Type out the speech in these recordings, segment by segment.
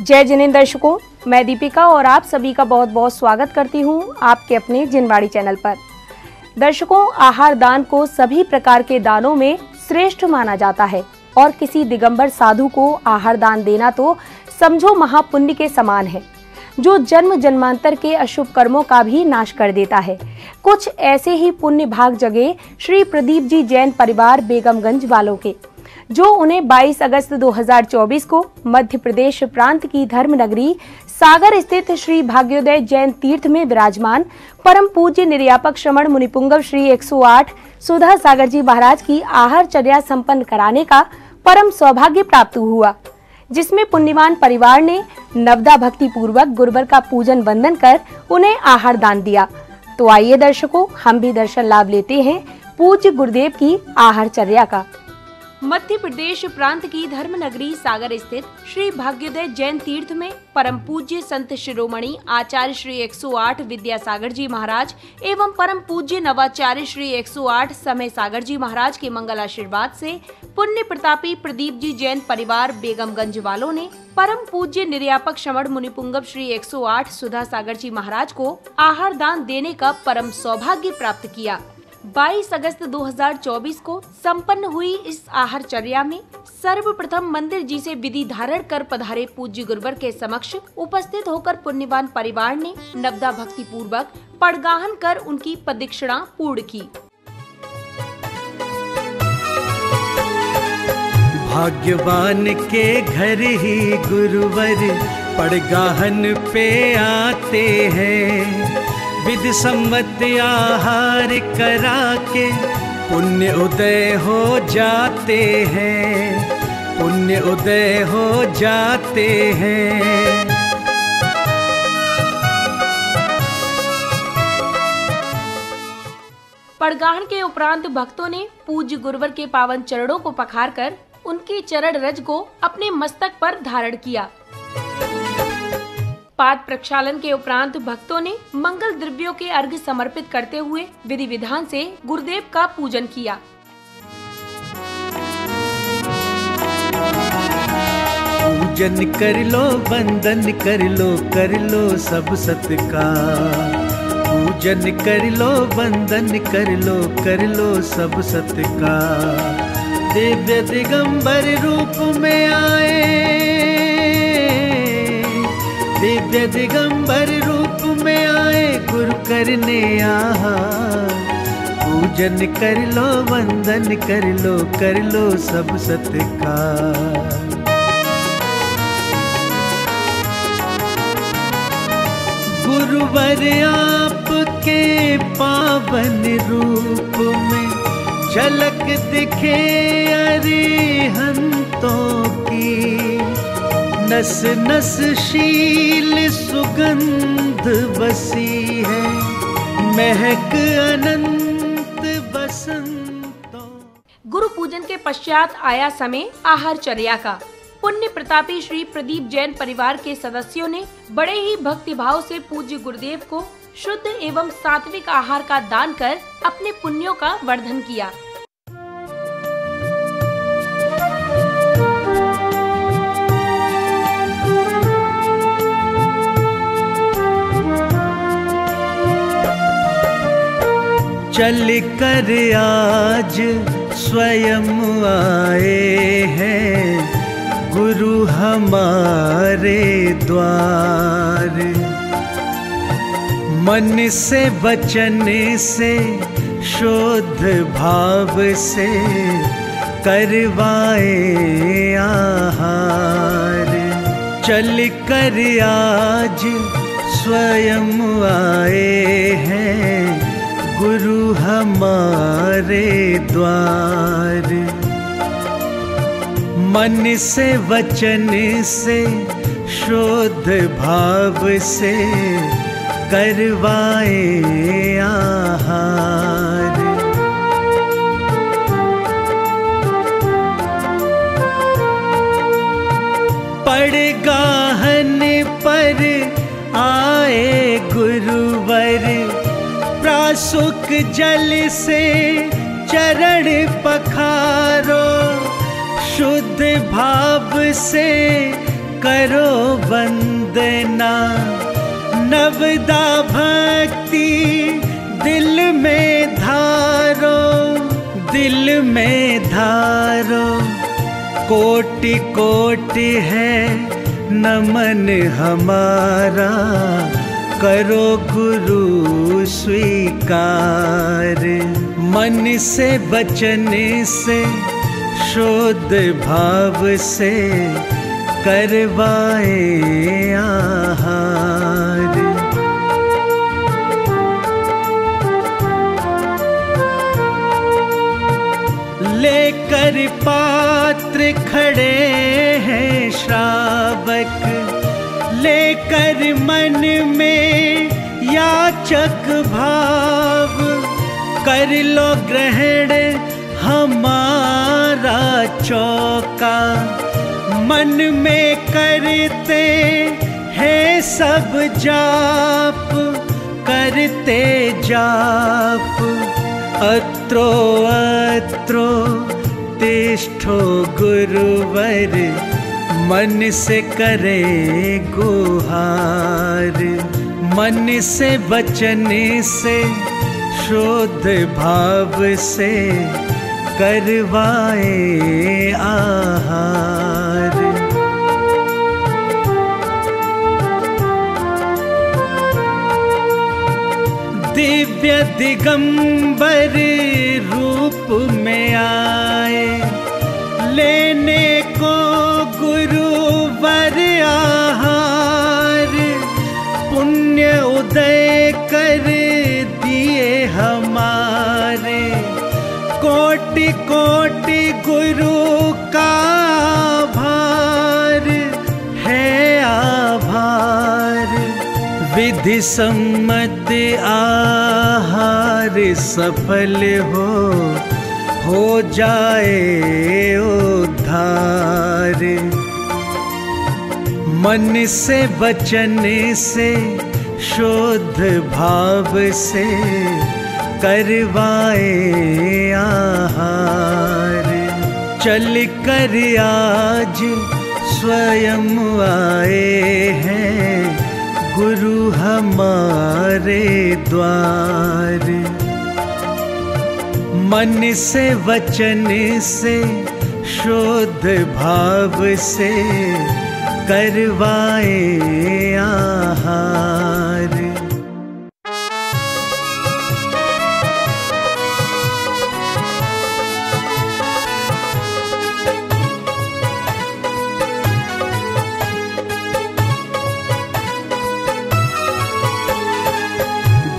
जय जिनेंद्र दर्शकों, मैं दीपिका और आप सभी का बहुत बहुत स्वागत करती हूं आपके अपने जिनवाड़ी चैनल पर। दर्शकों, आहार दान को सभी प्रकार के दानों में श्रेष्ठ माना जाता है और किसी दिगंबर साधु को आहार दान देना तो समझो महापुण्य के समान है, जो जन्म जन्मांतर के अशुभ कर्मों का भी नाश कर देता है। कुछ ऐसे ही पुण्य भाग जगे श्री प्रदीप जी जैन परिवार बेगमगंज वालों के, जो उन्हें 22 अगस्त 2024 को मध्य प्रदेश प्रांत की धर्म नगरी सागर स्थित श्री भाग्योदय जैन तीर्थ में विराजमान परम पूज्य निर्यापक श्रमण मुनिपुंगव श्री 108 सुधा सागर जी महाराज की आहारचर्या संपन्न कराने का परम सौभाग्य प्राप्त हुआ, जिसमें पुण्यवान परिवार ने नवदा भक्ति पूर्वक गुरुवर का पूजन वंदन कर उन्हें आहार दान दिया। तो आइए दर्शकों, हम भी दर्शन लाभ लेते हैं पूज्य गुरुदेव की आहारचर्या का। मध्य प्रदेश प्रांत की धर्म नगरी सागर स्थित श्री भाग्योदय जैन तीर्थ में परम पूज्य संत शिरोमणि आचार्य श्री 108 विद्यासागर जी महाराज एवं परम पूज्य नवाचार्य श्री 108 समय सागर जी महाराज के मंगल आशीर्वाद से पुण्य प्रतापी प्रदीप जी जैन परिवार बेगमगंज वालों ने परम पूज्य निर्यापक श्रमण मुनिपुंगव श्री 108 सुधा सागर जी महाराज को आहार दान देने का परम सौभाग्य प्राप्त किया। 22 अगस्त 2024 को संपन्न हुई इस आहारचर्या में सर्वप्रथम मंदिर जी से विधि धारण कर पधारे पूज्य गुरुवर के समक्ष उपस्थित होकर पुण्यवान परिवार ने नवदा भक्ति पूर्वक पड़गाहन कर उनकी प्रदक्षिणा पूर्ण की। भाग्यवान के घर ही गुरुवर पड़गाहन पे आते हैं, विध सम्मत आहार करा के पुण्य उदय हो जाते हैं, पुण्य उदय हो जाते हैं। पड़गाहन के उपरांत भक्तों ने पूज्य गुरुवर के पावन चरणों को पखार कर उनकी चरण रज को अपने मस्तक पर धारण किया। पाद प्रक्षालन के उपरांत भक्तों ने मंगल द्रव्यों के अर्घ्य समर्पित करते हुए विधि विधान से गुरुदेव का पूजन किया। पूजन कर लो, वंदन कर लो सब सत्कार। पूजन कर लो, वंदन कर लो सब सत्कार। दिव्य दिगंबर रूप में आए, दिव्य दिगंबर रूप में आए गुरु करने आहार। पूजन कर लो, वंदन कर लो सब सत्कार। गुरुवर आपके पावन रूप में झलक दिखे अरिहंतों की, नस नस शील सुगंध बसी है, महक अनंत बसंतों। गुरु पूजन के पश्चात आया समय आहारचर्या का। पुण्य प्रतापी श्री प्रदीप जैन परिवार के सदस्यों ने बड़े ही भक्ति भाव से पूज्य गुरुदेव को शुद्ध एवं सात्विक आहार का दान कर अपने पुण्यों का वर्धन किया। चल कर आज स्वयं आए हैं गुरु हमारे द्वार। मन से वचन से शुद्ध भाव से करवाए आहार। चल कर आज स्वयं आए हैं गुरु हमारे द्वार। मन से वचन से शुद्ध भाव से करवाए आहार। पड़गाहन पर आए गुरुवर, प्रासुक जल से चरण पखारो, शुद्ध भाव से करो वंदना। नवदा भक्ति दिल में धारो, दिल में धारो। कोटि कोटि है नमन हमारा, करो गुरु स्वीकार। मन से वचन से शुद्ध भाव से करवाए आहार। लेकर पात्र खड़े हैं श्रावक, लेकर मन में याचक भाव। कर लो ग्रहण हमारा चौका, मन में करते हैं सब जाप, करते जाप। अत्रो अत्रो तिष्ठो गुरुवर, मन से करे गुहार। मन से वचन से शुद्ध भाव से करवाए आहार। दिव्य दिगंबर रूप में आए, लेने को गुरुवर आहार। पुण्य उदय कर दिए हमारे, कोटि कोटि गुरु का आभार है आभार। विधि सम्मत आहार सफल हो जाए उद्धार। मन से वचन से शुद्ध भाव से करवाए आहार। चल कर आज स्वयं आए हैं गुरु हमारे द्वार। मन से वचन से शुद्ध भाव से करवाए आहार।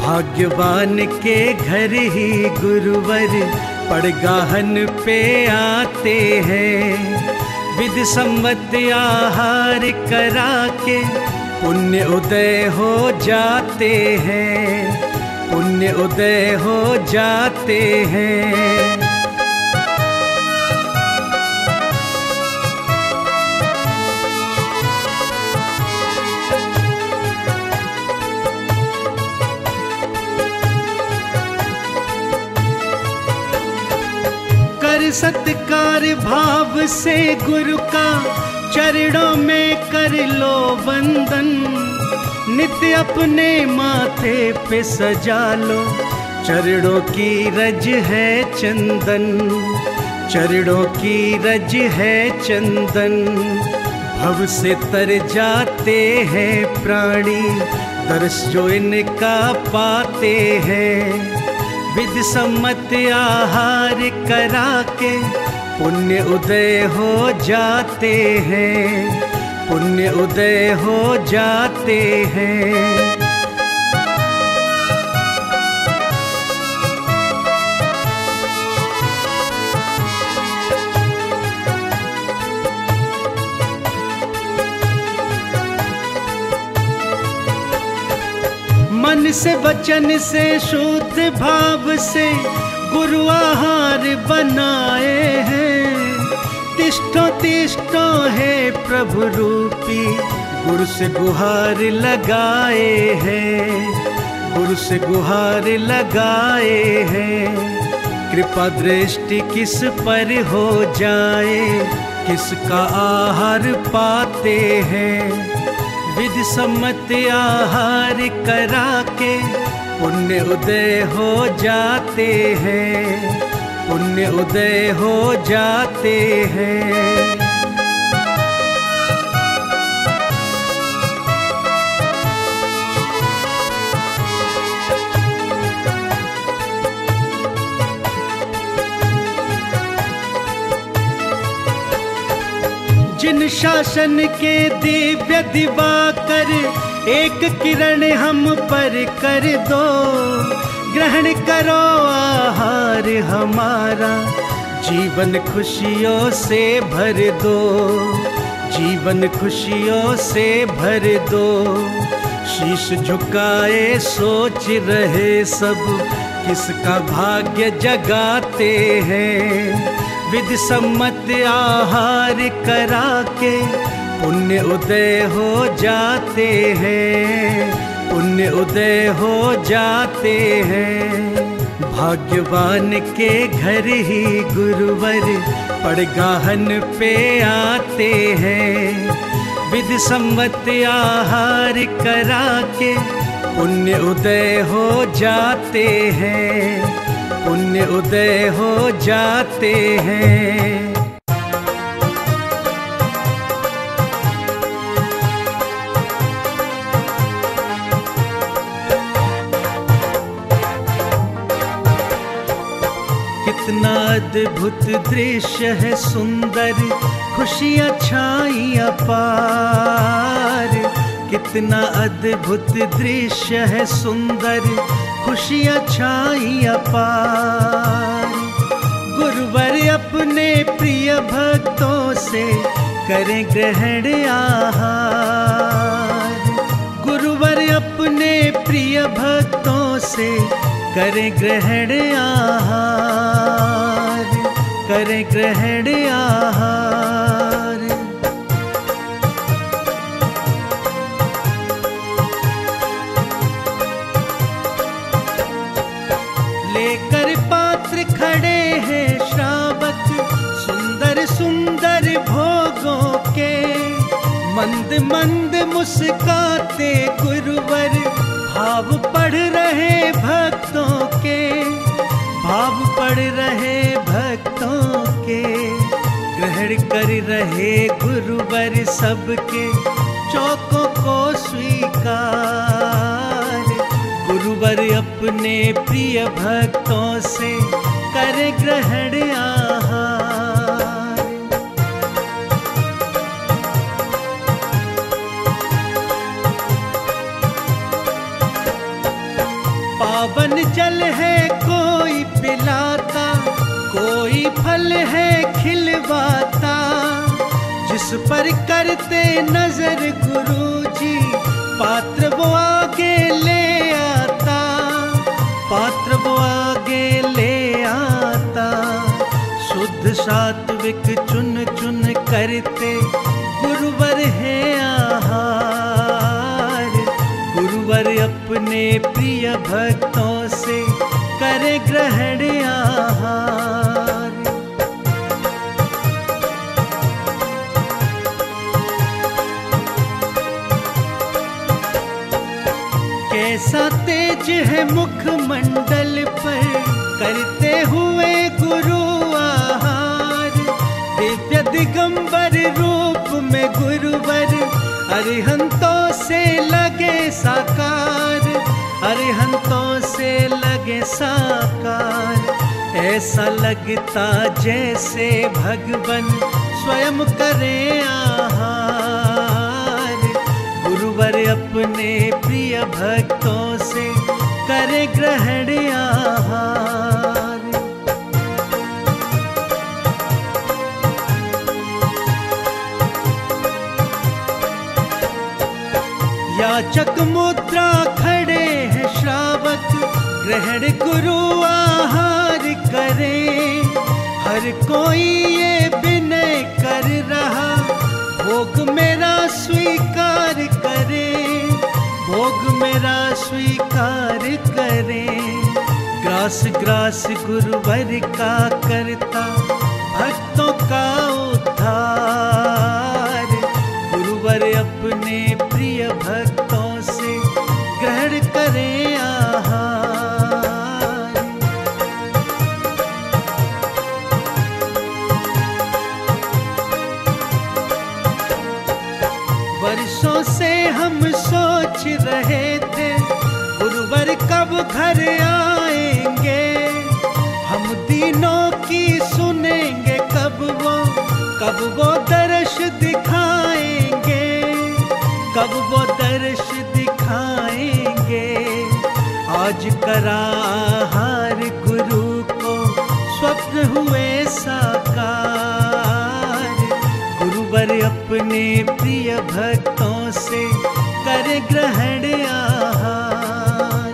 भाग्यवान के घर ही गुरुवर पड़गाहन पे आते हैं। विधि सम्मत आहार करा के पुण्य उदय हो जाते हैं, पुण्य उदय हो जाते हैं। सत्कार भाव से गुरु का चरणों में कर लो वंदन। नित्य अपने माथे पे सजा लो, चरणों की रज है चंदन, चरणों की रज है चंदन। भव से तर जाते हैं प्राणी, दर्श जो इनका पाते हैं। विधि सम्मत आहार करा के पुण्य उदय हो जाते हैं, पुण्य उदय हो जाते हैं। मन से वचन से शुद्ध भाव से गुरु आहार बनाए हैं। तिष्ठो तिष्ठो है प्रभु रूपी, गुरु से गुहार लगाए हैं, गुरु से गुहार लगाए हैं। कृपा दृष्टि किस पर हो जाए, किसका आहार पाते हैं। विधि सम्मत आहार करा के पुण्य उदय हो जाते हैं, पुण्य उदय हो जाते हैं। जिन शासन के दिव्य दिवाकर एक किरण हम पर कर दो, ग्रहण करो आहार हमारा, जीवन खुशियों से भर दो, जीवन खुशियों से भर दो। शीश झुकाए सोच रहे सब, किसका भाग्य जगाते हैं। विधि सम्मत आहार करा के पुण्य उदय हो जाते हैं, पुण्य उदय हो जाते हैं। भाग्यवान के घर ही गुरुवर पड़गाहन पे आते हैं। विधि सम्मत आहार करा के पुण्य उदय हो जाते हैं, पुण्य उदय हो जाते हैं। कितना अद्भुत दृश्य है सुंदर, खुशियाँ छाई अपार। कितना अद्भुत दृश्य है सुंदर, खुशियाँ छाई अपार। गुरुवर अपने प्रिय भक्तों से करें ग्रहण आहार। गुरुवर अपने प्रिय भक्तों से करें ग्रहण आहार, करें ग्रहण आहार। लेकर पात्र खड़े हैं श्रावक, सुंदर सुंदर भोगों के। मंद मंद मुस्काते गुरुवर, भाव पढ़ रहे भक्तों के, भाव पढ़ रहे भक्तों के। ग्रहण कर रहे गुरुवर सबके चौकों को स्वीकार। गुरुवर अपने प्रिय भक्तों से करे ग्रहण आहार। पावन जल है कोई पिलाता, कोई फल है खिलवाता। जिस पर करते नजर गुरुजी, पात्र वो आगे ले आता, पात्र वो आगे ले आता। शुद्ध सात्विक चुन चुन करते गुरुवर है आहार। गुरुवर अपने प्रिय भक्तों से करे ग्रहण आहार। कैसा तेज है मुखमंडल पर करते हुए गुरु आहार। दिव्य दिगंबर रूप में गुरुवर अरिहंतों से लगे साकार, अरिहंतों से लगे साकार। ऐसा लगता जैसे भगवन स्वयं करे आहार। गुरुवर अपने प्रिय भक्तों से करे ग्रहण आहार। याचक मुद्रा खड़े हैं श्रावक, ग्रहण गुरु आहार करे। हर कोई ये विनय कर रहा, भोग मेरा स्वीकार करे, भोग मेरा स्वीकार करे। ग्रास ग्रास गुरुवर का करता, भक्तों का उद्धार। बरसों से हम सोच रहे थे गुरुवर कब घर आएंगे, हम दीनों की सुनेंगे कब वो दर्श दिखाएंगे, कब वो दर्श दिखाएंगे। आज करा आहार गुरु को स्वप्न हुए साकार, गुरुवर अपने प्रिय भक्तों से कर ग्रहण आहार।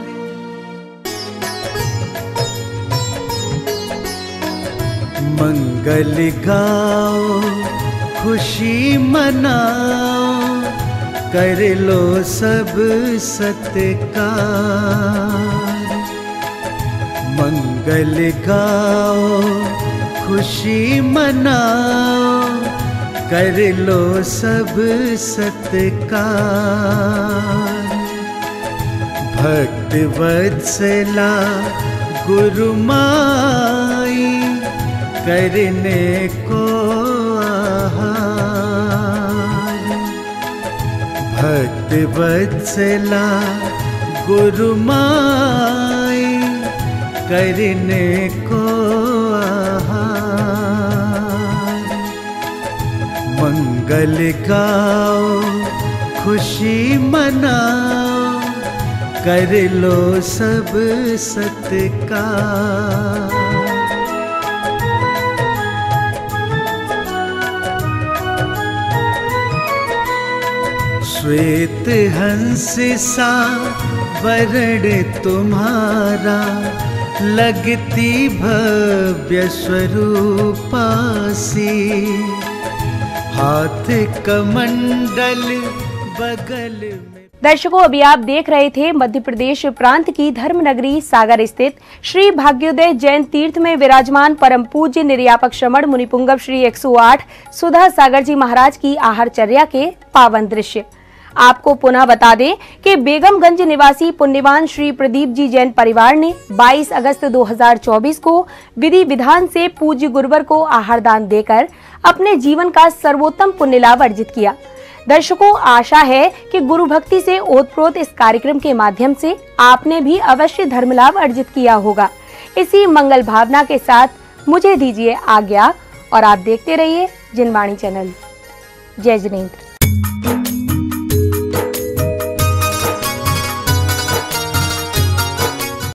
मंगल गाओ खुशी मनाओ, कर लो सब सत्कार। मंगल गाओ खुशी मनाओ, कर लो सब सत्कार। भक्त वत्सला गुरु माई, करने को आहार। भक्त वत्सला गुरु माई, करने को आहार। मंगल गाओ खुशी मनाओ, कर लो सब सत्कार। श्वेत हंस सा वर्ण तुम्हारा, लगती भव्य स्वरूपा सी। हाथ कमंडल बगल में। दर्शकों, अभी आप देख रहे थे मध्य प्रदेश प्रांत की धर्म नगरी सागर स्थित श्री भाग्योदय जैन तीर्थ में विराजमान परम पूज्य निर्यापक श्रमण मुनिपुंगव श्री 108 सुधा सागर जी महाराज की आहारचर्या के पावन दृश्य। आपको पुनः बता दें कि बेगमगंज निवासी पुण्यवान श्री प्रदीप जी जैन परिवार ने 22 अगस्त 2024 को विधि विधान से पूज्य गुरुवर को आहार दान देकर अपने जीवन का सर्वोत्तम पुण्य लाभ अर्जित किया। दर्शकों, आशा है कि गुरु भक्ति से ओतप्रोत इस कार्यक्रम के माध्यम से आपने भी अवश्य धर्म लाभ अर्जित किया होगा। इसी मंगल भावना के साथ मुझे दीजिए आज्ञा और आप देखते रहिए जिनवाणी चैनल। जय जिनेंद्र।